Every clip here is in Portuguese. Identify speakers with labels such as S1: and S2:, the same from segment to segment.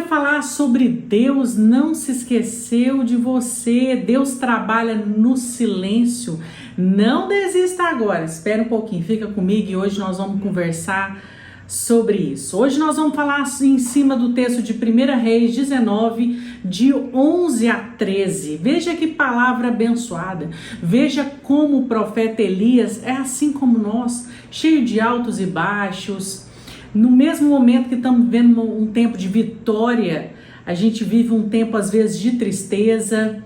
S1: quero falar sobre Deus não se esqueceu de você. Deus trabalha no silêncio. Não desista agora, espera um pouquinho, fica comigo e hoje nós vamos conversar sobre isso. Hoje nós vamos falar em cima do texto de 1 Reis 19, de 11 a 13. Veja que palavra abençoada. Veja como o profeta Elias é assim como nós, cheio de altos e baixos. No mesmo momento que estamos vivendo um tempo de vitória, a gente vive um tempo às vezes de tristeza.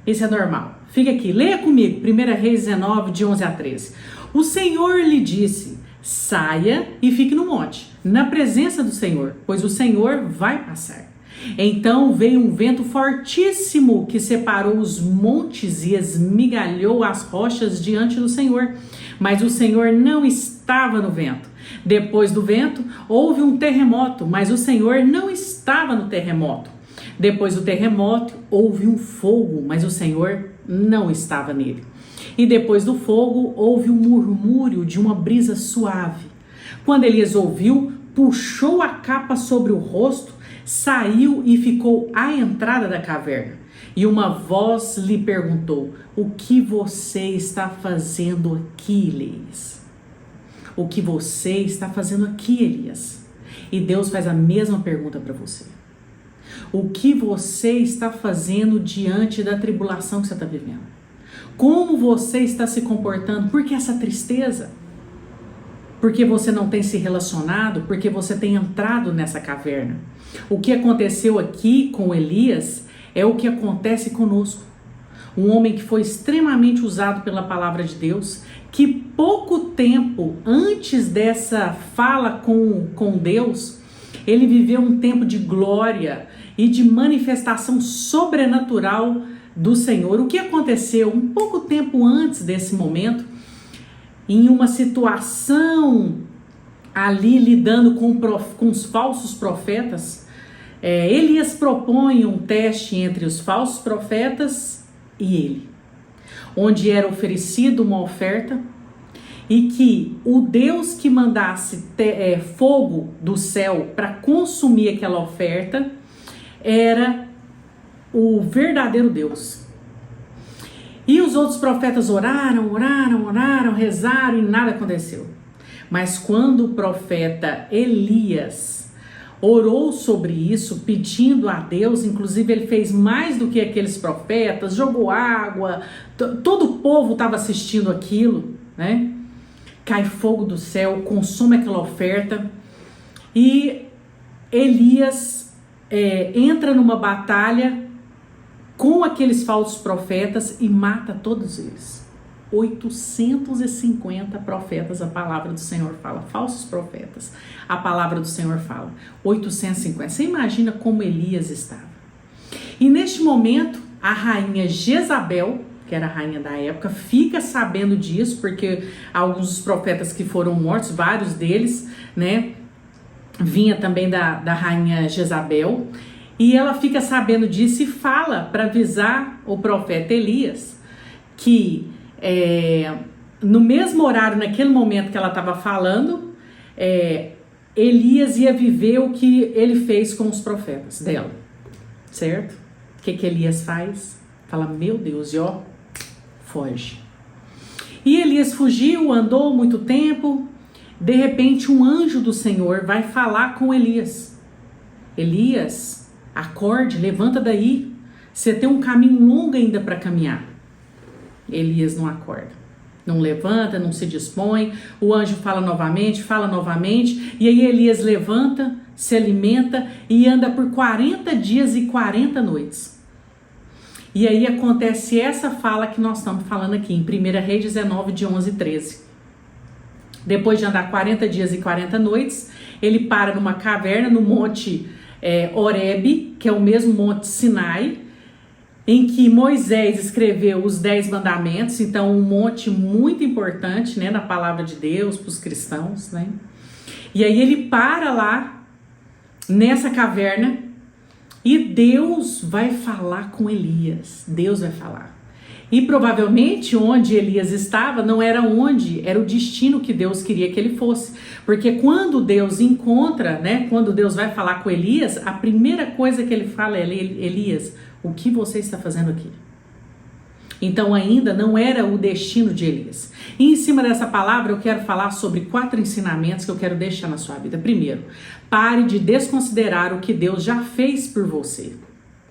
S1: Isso é normal. Fica aqui, leia comigo, 1 Reis 19, de 11 a 13. O Senhor lhe disse: saia e fique no monte, na presença do Senhor, pois o Senhor vai passar. Então veio um vento fortíssimo que separou os montes e esmigalhou as rochas diante do Senhor. Mas o Senhor não estava no vento. Depois do vento, houve um terremoto, mas o Senhor não estava no terremoto. Depois do terremoto, houve um fogo, mas o Senhor não estava nele. E depois do fogo, houve um murmúrio de uma brisa suave. Quando Elias ouviu, puxou a capa sobre o rosto, saiu e ficou à entrada da caverna. E uma voz lhe perguntou: o que você está fazendo aqui, Elias? O que você está fazendo aqui, Elias? E Deus faz a mesma pergunta para você. O que você está fazendo diante da tribulação que você está vivendo? Como você está se comportando? Por que essa tristeza? Porque você não tem se relacionado? Porque você tem entrado nessa caverna? O que aconteceu aqui com Elias é o que acontece conosco. Um homem que foi extremamente usado pela palavra de Deus, que pouco tempo antes dessa fala com Deus, ele viveu um tempo de glória e de manifestação sobrenatural do Senhor. O que aconteceu um pouco tempo antes desse momento, em uma situação ali lidando com os falsos profetas, Elias propõe um teste entre os falsos profetas e ele, onde era oferecido uma oferta e que o Deus que mandasse fogo do céu para consumir aquela oferta era o verdadeiro Deus. E os outros profetas oraram, rezaram e nada aconteceu. Mas quando o profeta Elias orou sobre isso, pedindo a Deus, inclusive ele fez mais do que aqueles profetas, jogou água, todo o povo estava assistindo aquilo, né? Cai fogo do céu, consome aquela oferta e Elias entra numa batalha com aqueles falsos profetas e mata todos eles. 850 profetas, a palavra do Senhor fala, falsos profetas, a palavra do Senhor fala, 850. Você imagina como Elias estava. E neste momento, a rainha Jezabel, que era a rainha da época, fica sabendo disso, porque alguns dos profetas que foram mortos, vários deles, né, vinha também da rainha Jezabel, e ela fica sabendo disso e fala para avisar o profeta Elias que no mesmo horário, naquele momento que ela estava falando, Elias ia viver o que ele fez com os profetas dela, certo? O que Elias faz? Fala, meu Deus, e ó, foge. E Elias fugiu, andou muito tempo, de repente um anjo do Senhor vai falar com Elias. Elias, acorde, levanta daí, você tem um caminho longo ainda para caminhar. Elias não acorda, não levanta, não se dispõe, o anjo fala novamente, e aí Elias levanta, se alimenta e anda por 40 dias e 40 noites. E aí acontece essa fala que nós estamos falando aqui, em 1 Reis 19, de 11 e 13. Depois de andar 40 dias e 40 noites, ele para numa caverna no monte Horebe, que é o mesmo monte Sinai, em que Moisés escreveu os 10 mandamentos, então um monte muito importante, né, na palavra de Deus para os cristãos, né? E aí ele para lá, nessa caverna, e Deus vai falar com Elias, Deus vai falar. E provavelmente onde Elias estava não era onde, era o destino que Deus queria que ele fosse. Porque quando Deus encontra, né, quando Deus vai falar com Elias, a primeira coisa que ele fala é: Elias, o que você está fazendo aqui? Então ainda não era o destino de Elias. E em cima dessa palavra eu quero falar sobre 4 ensinamentos que eu quero deixar na sua vida. Primeiro, pare de desconsiderar o que Deus já fez por você,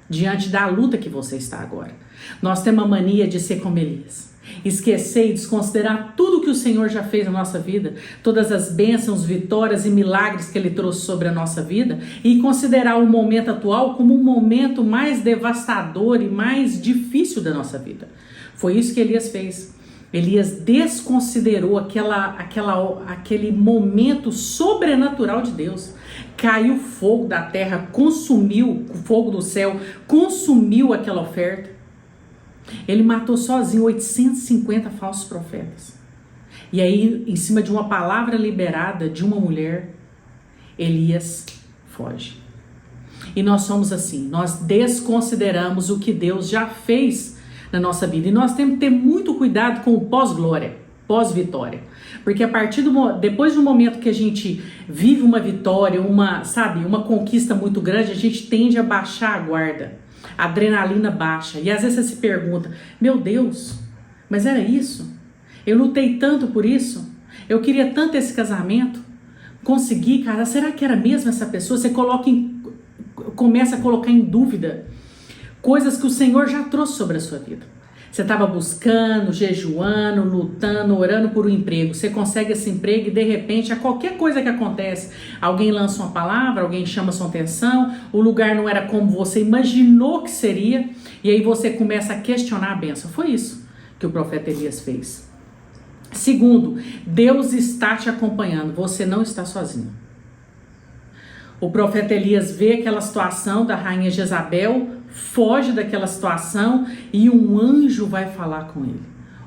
S1: diante da luta que você está agora. Nós temos a mania de ser como Elias, esquecer e desconsiderar tudo que o Senhor já fez na nossa vida, todas as bênçãos, vitórias e milagres que Ele trouxe sobre a nossa vida, e considerar o momento atual como um momento mais devastador e mais difícil da nossa vida. Foi isso que Elias fez. Elias desconsiderou aquele momento sobrenatural de Deus. Caiu fogo da terra, consumiu o fogo do céu, consumiu aquela oferta. Ele matou sozinho 850 falsos profetas. E aí, em cima de uma palavra liberada de uma mulher, Elias foge. E nós somos assim, nós desconsideramos o que Deus já fez na nossa vida. E nós temos que ter muito cuidado com o pós-glória, pós-vitória. Porque depois do momento que a gente vive uma vitória, uma conquista muito grande, a gente tende a baixar a guarda. A adrenalina baixa. E às vezes você se pergunta: meu Deus, mas era isso? Eu lutei tanto por isso? Eu queria tanto esse casamento? Consegui, cara? Será que era mesmo essa pessoa? Você começa a colocar em dúvida coisas que o Senhor já trouxe sobre a sua vida. Você estava buscando, jejuando, lutando, orando por um emprego. Você consegue esse emprego e de repente, a qualquer coisa que acontece, alguém lança uma palavra, alguém chama sua atenção, o lugar não era como você imaginou que seria, e aí você começa a questionar a bênção. Foi isso que o profeta Elias fez. Segundo, Deus está te acompanhando, você não está sozinho. O profeta Elias vê aquela situação da rainha Jezabel, foge daquela situação e um anjo vai falar com ele.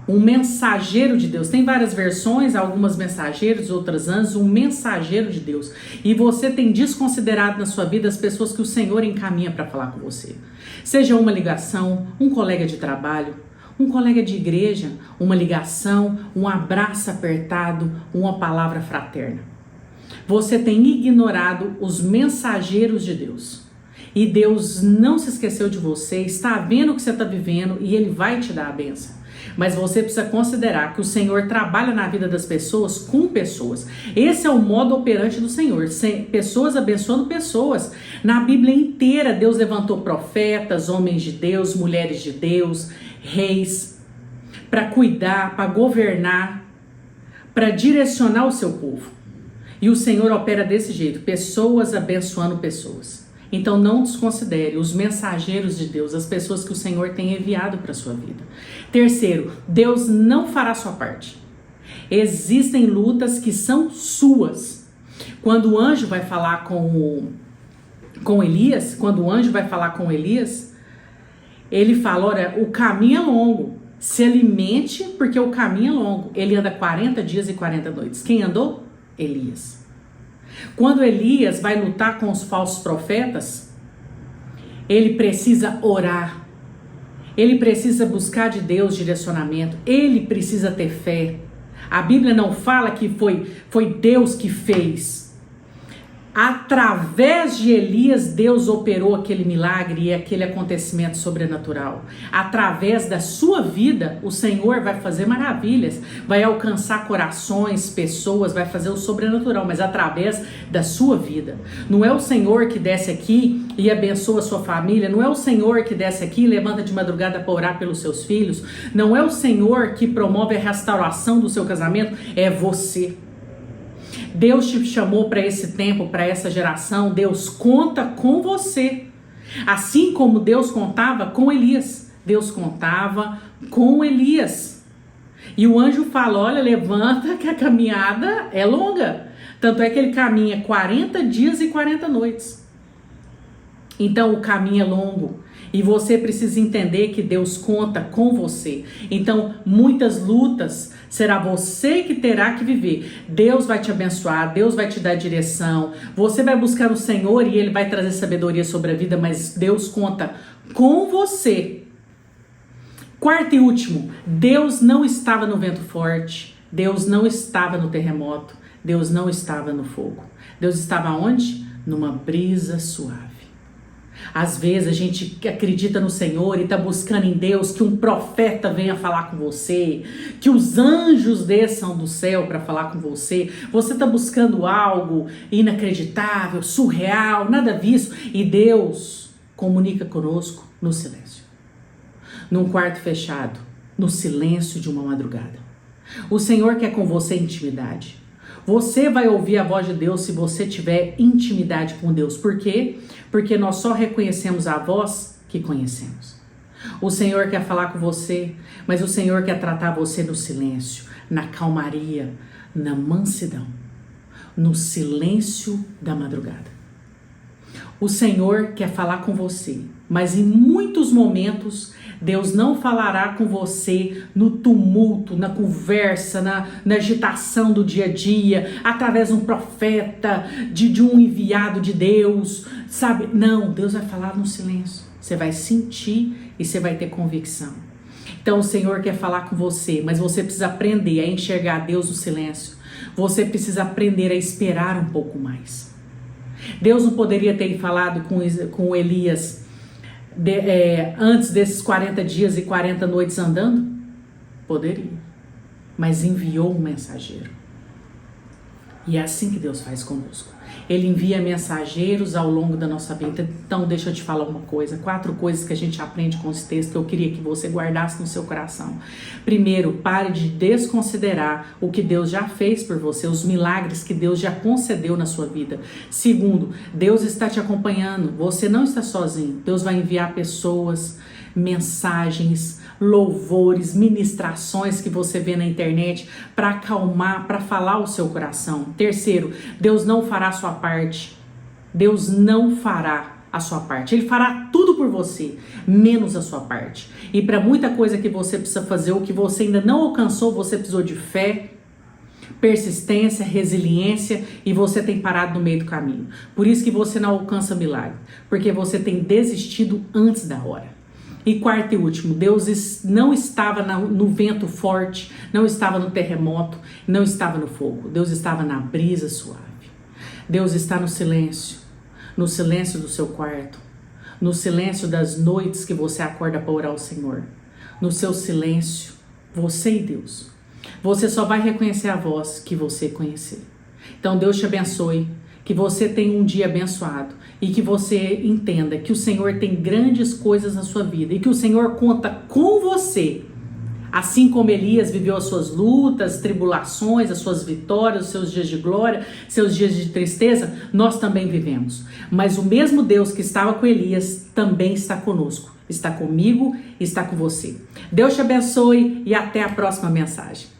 S1: Um mensageiro de Deus. Tem várias versões, algumas mensageiros, outras anjos, um mensageiro de Deus. E você tem desconsiderado na sua vida as pessoas que o Senhor encaminha para falar com você. Seja uma ligação, um colega de trabalho, um colega de igreja, uma ligação, um abraço apertado, uma palavra fraterna. Você tem ignorado os mensageiros de Deus. E Deus não se esqueceu de você, está vendo o que você está vivendo e Ele vai te dar a bênção. Mas você precisa considerar que o Senhor trabalha na vida das pessoas com pessoas. Esse é o modo operante do Senhor. Pessoas abençoando pessoas. Na Bíblia inteira, Deus levantou profetas, homens de Deus, mulheres de Deus, reis, para cuidar, para governar, para direcionar o seu povo. E o Senhor opera desse jeito, pessoas abençoando pessoas. Então não desconsidere os mensageiros de Deus, as pessoas que o Senhor tem enviado para a sua vida. Terceiro, Deus não fará a sua parte. Existem lutas que são suas. Quando o anjo vai falar com Elias, ele fala: olha, o caminho é longo, se alimente porque o caminho é longo. Ele anda 40 dias e 40 noites. Quem andou? Elias. Quando Elias vai lutar com os falsos profetas, ele precisa orar, ele precisa buscar de Deus direcionamento, ele precisa ter fé. A Bíblia não fala que foi Deus que fez. Através de Elias, Deus operou aquele milagre e aquele acontecimento sobrenatural. Através da sua vida, o Senhor vai fazer maravilhas, vai alcançar corações, pessoas, vai fazer o sobrenatural, mas através da sua vida. Não é o Senhor que desce aqui e abençoa a sua família, não é o Senhor que desce aqui e levanta de madrugada para orar pelos seus filhos, não é o Senhor que promove a restauração do seu casamento, é você. Deus te chamou para esse tempo, para essa geração. Deus conta com você. Assim como Deus contava com Elias. Deus contava com Elias. E o anjo fala: olha, levanta que a caminhada é longa. Tanto é que ele caminha 40 dias e 40 noites. Então o caminho é longo. E você precisa entender que Deus conta com você. Então, muitas lutas será você que terá que viver. Deus vai te abençoar, Deus vai te dar direção. Você vai buscar o Senhor e Ele vai trazer sabedoria sobre a vida, mas Deus conta com você. Quarto e último, Deus não estava no vento forte, Deus não estava no terremoto, Deus não estava no fogo. Deus estava onde? Numa brisa suave. Às vezes a gente acredita no Senhor e está buscando em Deus que um profeta venha falar com você, que os anjos desçam do céu para falar com você. Você está buscando algo inacreditável, surreal, nada disso. E Deus comunica conosco no silêncio. Num quarto fechado, no silêncio de uma madrugada. O Senhor quer com você intimidade. Você vai ouvir a voz de Deus se você tiver intimidade com Deus. Por quê? Porque nós só reconhecemos a voz que conhecemos. O Senhor quer falar com você, mas o Senhor quer tratar você no silêncio, na calmaria, na mansidão, no silêncio da madrugada. O Senhor quer falar com você, mas em muitos momentos Deus não falará com você no tumulto, na conversa, na agitação do dia a dia, através de um profeta, de um enviado de Deus, sabe? Não, Deus vai falar no silêncio. Você vai sentir e você vai ter convicção. Então o Senhor quer falar com você, mas você precisa aprender a enxergar Deus no silêncio. Você precisa aprender a esperar um pouco mais. Deus não poderia ter falado com Elias antes desses 40 dias e 40 noites andando? Poderia, mas enviou um mensageiro. E é assim que Deus faz conosco. Ele envia mensageiros ao longo da nossa vida. Então deixa eu te falar uma coisa, 4 coisas que a gente aprende com esse texto que eu queria que você guardasse no seu coração. Primeiro, pare de desconsiderar o que Deus já fez por você, os milagres que Deus já concedeu na sua vida. Segundo, Deus está te acompanhando, você não está sozinho. Deus vai enviar pessoas, mensagens, louvores, ministrações que você vê na internet para acalmar, para falar o seu coração. Terceiro, Deus não fará a sua parte. Deus não fará a sua parte. Ele fará tudo por você, menos a sua parte. E para muita coisa que você precisa fazer, o que você ainda não alcançou, você precisou de fé, persistência, resiliência, e você tem parado no meio do caminho. Por isso que você não alcança milagre, porque você tem desistido antes da hora. E quarto e último, Deus não estava no vento forte, não estava no terremoto, não estava no fogo. Deus estava na brisa suave. Deus está no silêncio do seu quarto, no silêncio das noites que você acorda para orar ao Senhor. No seu silêncio, você e Deus. Você só vai reconhecer a voz que você conhecer. Então Deus te abençoe, que você tenha um dia abençoado e que você entenda que o Senhor tem grandes coisas na sua vida e que o Senhor conta com você. Assim como Elias viveu as suas lutas, tribulações, as suas vitórias, os seus dias de glória, seus dias de tristeza, nós também vivemos. Mas o mesmo Deus que estava com Elias também está conosco, está comigo, está com você. Deus te abençoe e até a próxima mensagem.